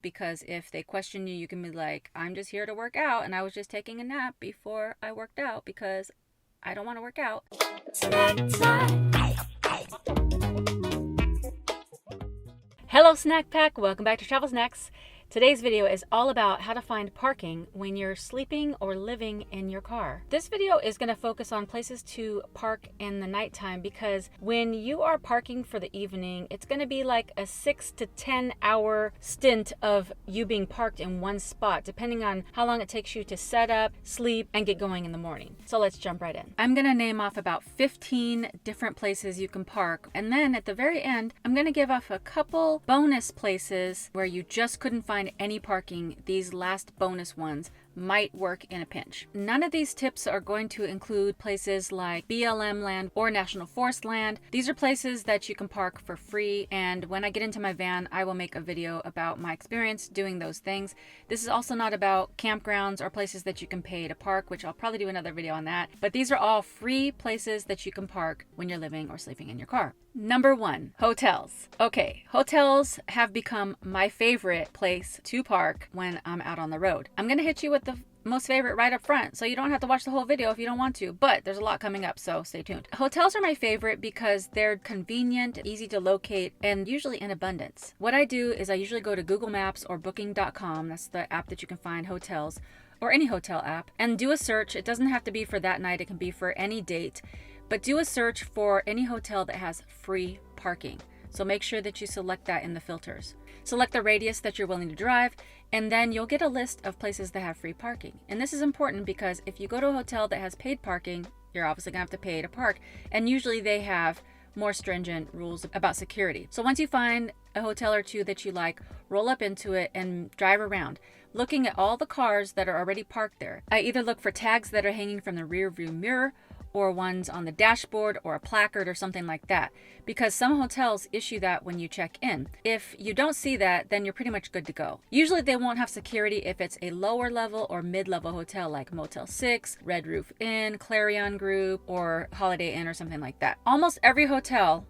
because if they question you, you can be like, I'm just here to work out and I was just taking a nap before I worked out because I don't want to work out. Hello Snack Pack, welcome back to Travel Snacks. Today's video is all about how to find parking when you're sleeping or living in your car. This video is going to focus on places to park in the nighttime because when you are parking for the evening, it's going to be like a 6 to 10 hour stint of you being parked in one spot, depending on how long it takes you to set up, sleep, and get going in the morning. So let's jump right in. I'm going to name off about 15 different places you can park, and then at the very end, I'm going to give off a couple bonus places where you just couldn't find any parking. These last bonus ones might work in a pinch. None of these tips are going to include places like BLM land or National Forest land. These are places that you can park for free, and when I get into my van, I will make a video about my experience doing those things. This is also not about campgrounds or places that you can pay to park, which I'll probably do another video on that, but these are all free places that you can park when you're living or sleeping in your car. Number 1, hotels. Okay, hotels have become my favorite place to park when I'm out on the road. I'm gonna hit you with the most favorite right up front, so you don't have to watch the whole video if you don't want to, but there's a lot coming up, so stay tuned. Hotels are my favorite because they're convenient, easy to locate, and usually in abundance. What I do is I usually go to Google Maps or booking.com, that's the app that you can find hotels, or any hotel app, and do a search. It doesn't have to be for that night, it can be for any date, but do a search for any hotel that has free parking. So make sure that you select that in the filters. Select the radius that you're willing to drive, and then you'll get a list of places that have free parking. And this is important because if you go to a hotel that has paid parking, you're obviously gonna have to pay to park. And usually they have more stringent rules about security. So once you find a hotel or two that you like, roll up into it and drive around, looking at all the cars that are already parked there. I either look for tags that are hanging from the rear view mirror or ones on the dashboard or a placard or something like that, because some hotels issue that when you check in. If you don't see that, then you're pretty much good to go. Usually they won't have security if it's a lower level or mid-level hotel like Motel 6, Red Roof Inn, Clarion Group, or Holiday Inn or something like that. Almost every hotel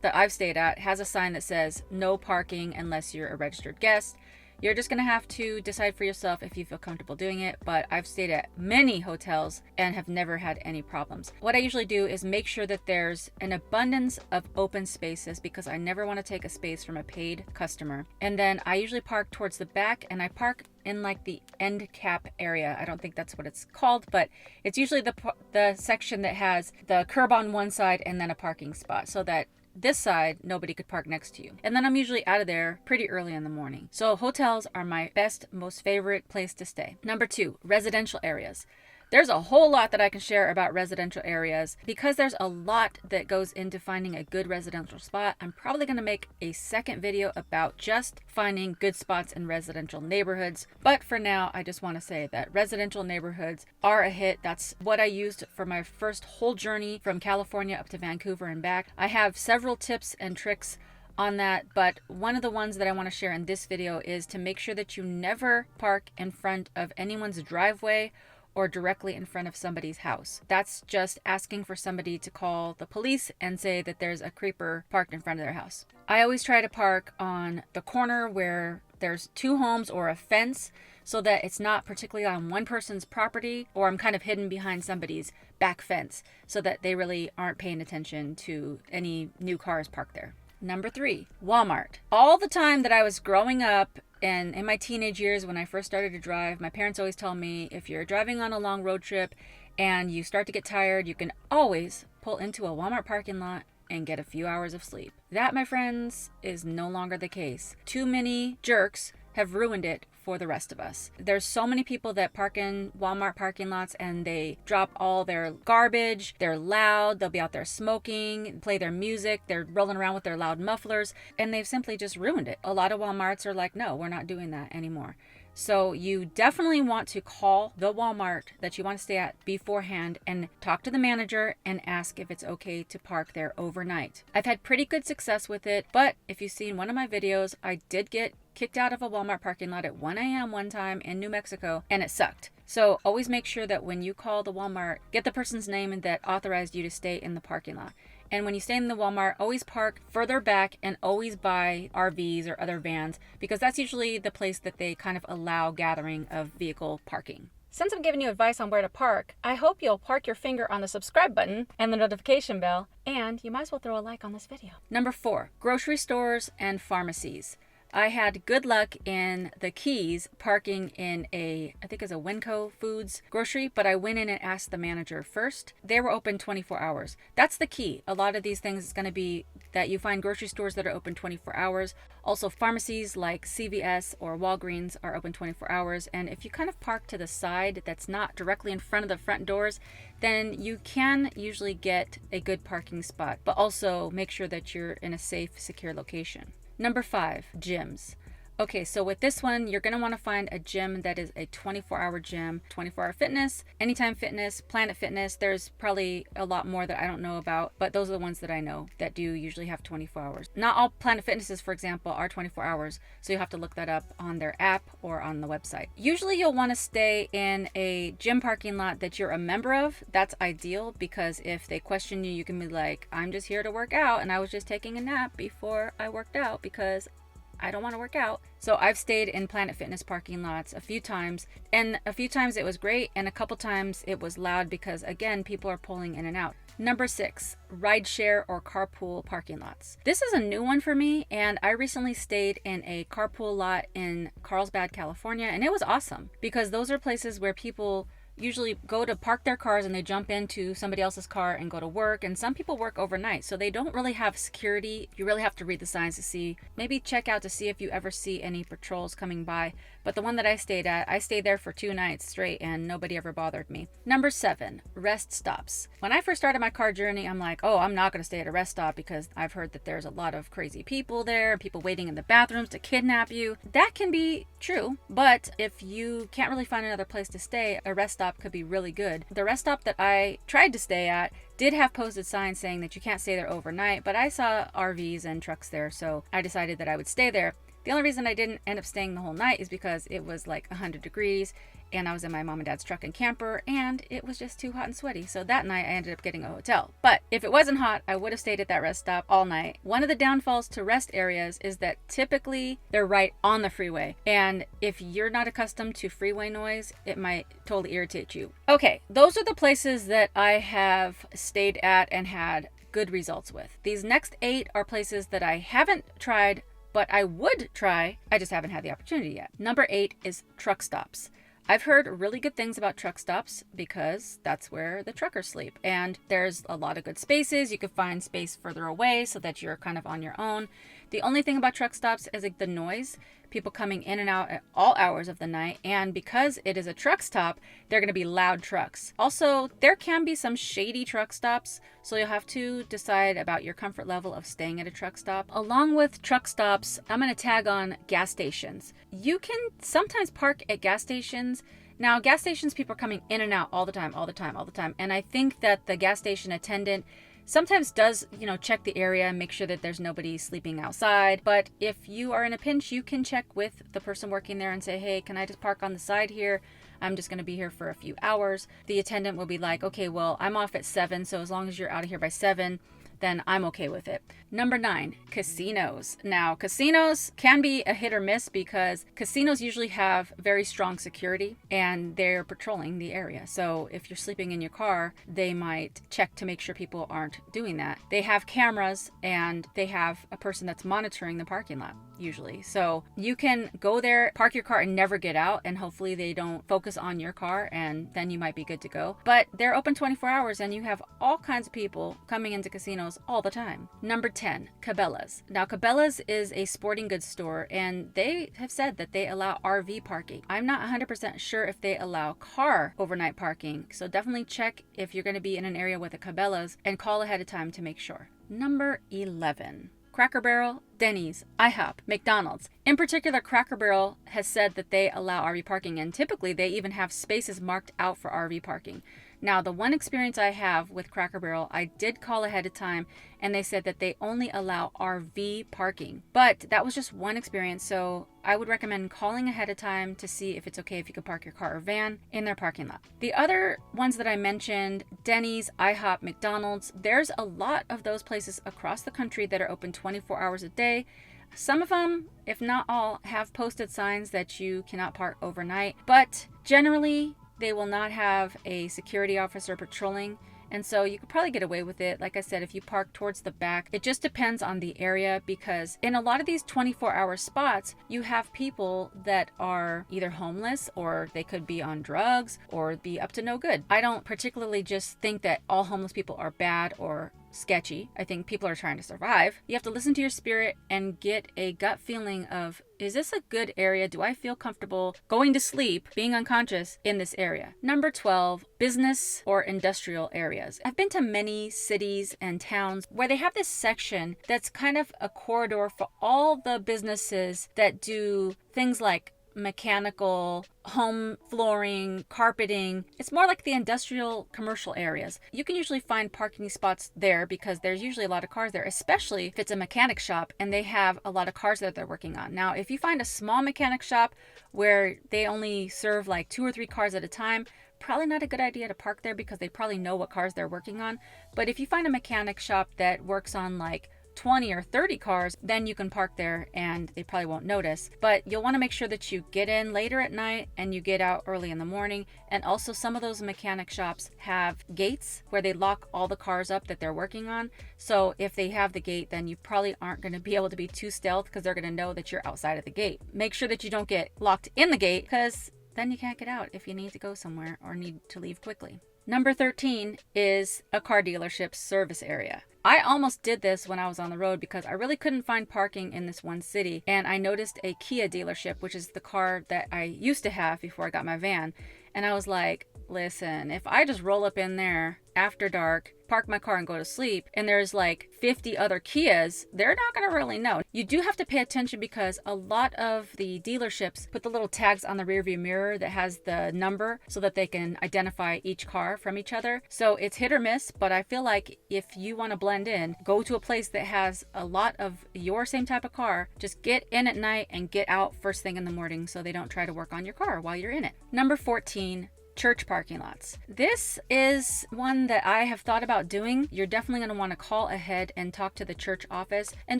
that I've stayed at has a sign that says no parking unless you're a registered guest. You're just going to have to decide for yourself if you feel comfortable doing it, but I've stayed at many hotels and have never had any problems. What I usually do is make sure that there's an abundance of open spaces because I never want to take a space from a paid customer. And then I usually park towards the back, and I park in like the end cap area. I don't think that's what it's called, but it's usually the section that has the curb on one side and then a parking spot, so that this side, nobody could park next to you. And then I'm usually out of there pretty early in the morning. So hotels are my best, most favorite place to stay. Number 2, residential areas. There's a whole lot that I can share about residential areas. Because there's a lot that goes into finding a good residential spot, I'm probably going to make a second video about just finding good spots in residential neighborhoods. But for now, I just want to say that residential neighborhoods are a hit. That's what I used for my first whole journey from California up to Vancouver and back. I have several tips and tricks on that, but one of the ones that I want to share in this video is to make sure that you never park in front of anyone's driveway or directly in front of somebody's house. That's just asking for somebody to call the police and say that there's a creeper parked in front of their house. I always try to park on the corner where there's 2 homes or a fence, so that it's not particularly on one person's property, or I'm kind of hidden behind somebody's back fence so that they really aren't paying attention to any new cars parked there. Number 3, Walmart. All the time that I was growing up and in my teenage years when I first started to drive, my parents always tell me if you're driving on a long road trip and you start to get tired, you can always pull into a Walmart parking lot and get a few hours of sleep. That, my friends, is no longer the case. Too many jerks have ruined it for the rest of us. There's so many people that park in Walmart parking lots and they drop all their garbage. They're loud. They'll be out there smoking, play their music. They're rolling around with their loud mufflers, and they've simply just ruined it. A lot of Walmarts are like, no, we're not doing that anymore. So you definitely want to call the Walmart that you want to stay at beforehand and talk to the manager and ask if it's okay to park there overnight. I've had pretty good success with it, but if you've seen one of my videos, I did get kicked out of a Walmart parking lot at 1 a.m. one time in New Mexico, and it sucked. So always make sure that when you call the Walmart, get the person's name that authorized you to stay in the parking lot. And when you stay in the Walmart, always park further back and always buy RVs or other vans, because that's usually the place that they kind of allow gathering of vehicle parking. Since I'm giving you advice on where to park, I hope you'll park your finger on the subscribe button and the notification bell, and you might as well throw a like on this video. Number 4, grocery stores and pharmacies. I had good luck in the Keys parking in I think it's a Winco Foods grocery, but I went in and asked the manager first. They were open 24 hours. That's the key. A lot of these things is going to be that you find grocery stores that are open 24 hours. Also, pharmacies like CVS or Walgreens are open 24 hours. And if you kind of park to the side that's not directly in front of the front doors, then you can usually get a good parking spot, but also make sure that you're in a safe, secure location. Number 5, gyms. Okay, so with this one, you're going to want to find a gym that is a 24-hour gym, 24-hour fitness, Anytime Fitness, Planet Fitness. There's probably a lot more that I don't know about, but those are the ones that I know that do usually have 24 hours. Not all Planet Fitnesses, for example, are 24 hours, so you'll have to look that up on their app or on the website. Usually you'll want to stay in a gym parking lot that you're a member of. That's ideal, because if they question you, you can be like, I'm just here to work out, and I was just taking a nap before I worked out because I don't want to work out. So I've stayed in Planet Fitness parking lots a few times, and a few times it was great, and a couple times it was loud because, again, people are pulling in and out. Number 6, rideshare or carpool parking lots. This is a new one for me, and I recently stayed in a carpool lot in Carlsbad, California, and it was awesome because those are places where people usually go to park their cars and they jump into somebody else's car and go to work, and some people work overnight, so they don't really have security. You really have to read the signs to see, maybe check out to see if you ever see any patrols coming by. But the one that I stayed at, I stayed there for 2 nights straight and nobody ever bothered me. Number 7, rest stops. When I first started my car journey, I'm like, oh, I'm not going to stay at a rest stop because I've heard that there's a lot of crazy people there, people waiting in the bathrooms to kidnap you. That can be true, but if you can't really find another place to stay, a rest stop could be really good. The rest stop that I tried to stay at did have posted signs saying that you can't stay there overnight, but I saw RVs and trucks there, so I decided that I would stay there. The only reason I didn't end up staying the whole night is because it was like 100 degrees and I was in my mom and dad's truck and camper, and it was just too hot and sweaty. So that night I ended up getting a hotel. But if it wasn't hot, I would have stayed at that rest stop all night. One of the downfalls to rest areas is that typically they're right on the freeway. And if you're not accustomed to freeway noise, it might totally irritate you. Okay, those are the places that I have stayed at and had good results with. These next 8 are places that I haven't tried, but I would try. I just haven't had the opportunity yet. Number 8 is truck stops. I've heard really good things about truck stops because that's where the truckers sleep. And there's a lot of good spaces. You can find space further away so that you're kind of on your own. The only thing about truck stops is like the noise. People coming in and out at all hours of the night. And because it is a truck stop, they're going to be loud trucks. Also, there can be some shady truck stops, so you'll have to decide about your comfort level of staying at a truck stop. Along with truck stops, I'm going to tag on gas stations. You can sometimes park at gas stations. Now, gas stations, people are coming in and out all the time. And I think that the gas station attendant sometimes does, check the area and make sure that there's nobody sleeping outside. But if you are in a pinch, you can check with the person working there and say, hey, can I just park on the side here? I'm just going to be here for a few hours. The attendant will be like, okay, well, I'm off at 7. So as long as you're out of here by 7, then I'm okay with it. Number 9, casinos. Now, casinos can be a hit or miss because casinos usually have very strong security and they're patrolling the area. So if you're sleeping in your car, they might check to make sure people aren't doing that. They have cameras and they have a person that's monitoring the parking lot usually. So you can go there, park your car and never get out, and hopefully they don't focus on your car, and then you might be good to go. But they're open 24 hours and you have all kinds of people coming into casinos all the time. Number 10, Cabelas. Now, Cabelas is a sporting goods store and they have said that they allow RV parking. I'm not 100% sure if they allow car overnight parking, so definitely check if you're going to be in an area with a Cabelas and call ahead of time to make sure. Number 11. Cracker Barrel, Denny's, IHOP, McDonald's. In particular, Cracker Barrel has said that they allow RV parking, and typically they even have spaces marked out for RV parking. Now, the one experience I have with Cracker Barrel, I did call ahead of time and they said that they only allow RV parking. But that was just one experience, so I would recommend calling ahead of time to see if it's okay if you could park your car or van in their parking lot. The other ones that I mentioned, Denny's, IHOP, McDonald's, there's a lot of those places across the country that are open 24 hours a day. Some of them, if not all, have posted signs that you cannot park overnight, but generally they will not have a security officer patrolling. And so you could probably get away with it. Like I said, if you park towards the back, it just depends on the area, because in a lot of these 24-hour spots, you have people that are either homeless or they could be on drugs or be up to no good. I don't particularly just think that all homeless people are bad or sketchy. I think people are trying to survive. You have to listen to your spirit and get a gut feeling of, is this a good area? Do I feel comfortable going to sleep, being unconscious in this area? Number 12, business or industrial areas. I've been to many cities and towns where they have this section that's kind of a corridor for all the businesses that do things like mechanical, home flooring, carpeting. It's more like the industrial commercial areas. You can usually find parking spots there because there's usually a lot of cars there, especially if it's a mechanic shop and they have a lot of cars that they're working on. Now, if you find a small mechanic shop where they only serve like 2 or 3 cars at a time, probably not a good idea to park there because they probably know what cars they're working on. But if you find a mechanic shop that works on like 20 or 30 cars, then you can park there and they probably won't notice. But you'll want to make sure that you get in later at night and you get out early in the morning. And also some of those mechanic shops have gates where they lock all the cars up that they're working on. So if they have the gate, then you probably aren't going to be able to be too stealth because they're going to know that you're outside of the gate. Make sure that you don't get locked in the gate, because then you can't get out if you need to go somewhere or need to leave quickly. Number 13 is a car dealership service area. I almost did this when I was on the road because I really couldn't find parking in this one city. And I noticed a Kia dealership, which is the car that I used to have before I got my van. And I was like, listen, if I just roll up in there after dark, park my car and go to sleep, and there's like 50 other Kias, they're not going to really know. You do have to pay attention because a lot of the dealerships put the little tags on the rearview mirror that has the number so that they can identify each car from each other. So it's hit or miss, but I feel like if you want to blend in, go to a place that has a lot of your same type of car. Just get in at night and get out first thing in the morning so they don't try to work on your car while you're in it. Number 14, church parking lots. This is one that I have thought about doing. You're definitely going to want to call ahead and talk to the church office and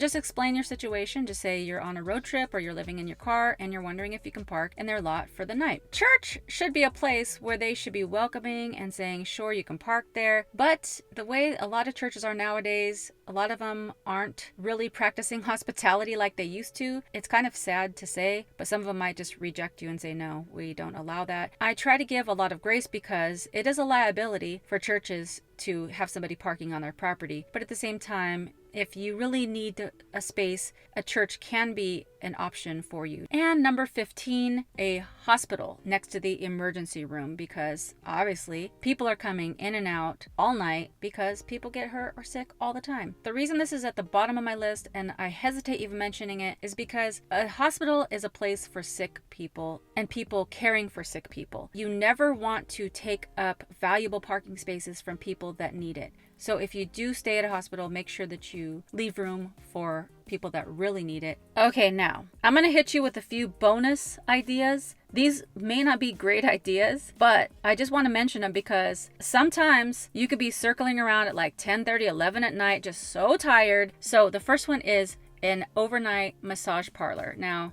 just explain your situation. Just say you're on a road trip or you're living in your car and you're wondering if you can park in their lot for the night. Church should be a place where they should be welcoming and saying, sure, you can park there. But the way a lot of churches are nowadays, a lot of them aren't really practicing hospitality like they used to. It's kind of sad to say, but some of them might just reject you and say, no, we don't allow that. I try to give a lot of grace because it is a liability for churches to have somebody parking on their property. But at the same time, if you really need a space, a church can be an option for you. And number 15, a hospital next to the emergency room, because obviously people are coming in and out all night because people get hurt or sick all the time. The reason this is at the bottom of my list, and I hesitate even mentioning it, is because a hospital is a place for sick people and people caring for sick people. You never want to take up valuable parking spaces from people that need it. So if you do stay at a hospital, make sure that you leave room for people that really need it. Okay, now I'm going to hit you with a few bonus ideas. These may not be great ideas, but I just want to mention them because sometimes you could be circling around at like 10:30, 11 at night, just so tired. So the first one is an overnight massage parlor. Now,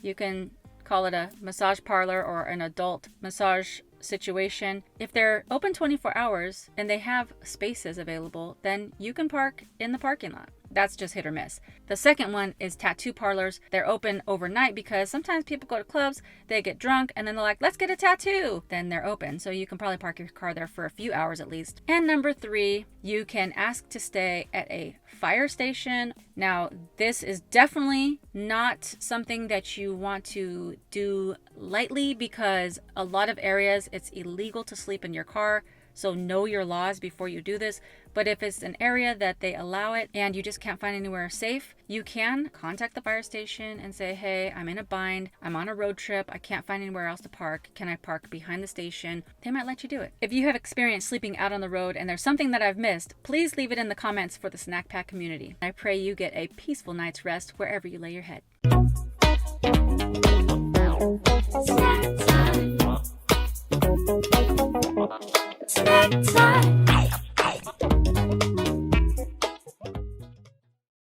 you can call it a massage parlor or an adult massage situation. If they're open 24 hours and they have spaces available, then you can park in the parking lot. That's just hit or miss. The second one is tattoo parlors. They're open overnight because sometimes people go to clubs, they get drunk, and then they're like, let's get a tattoo. Then they're open. So you can probably park your car there for a few hours at least. And number 3, you can ask to stay at a fire station. Now, this is definitely not something that you want to do lightly because a lot of areas it's illegal to sleep in your car. So know your laws before you do this. But if it's an area that they allow it and you just can't find anywhere safe, you can contact the fire station and say, hey, I'm in a bind. I'm on a road trip. I can't find anywhere else to park. Can I park behind the station? They might let you do it. If you have experience sleeping out on the road and there's something that I've missed, please leave it in the comments for the Snack Pack community. I pray you get a peaceful night's rest wherever you lay your head. Snack time. Snack time.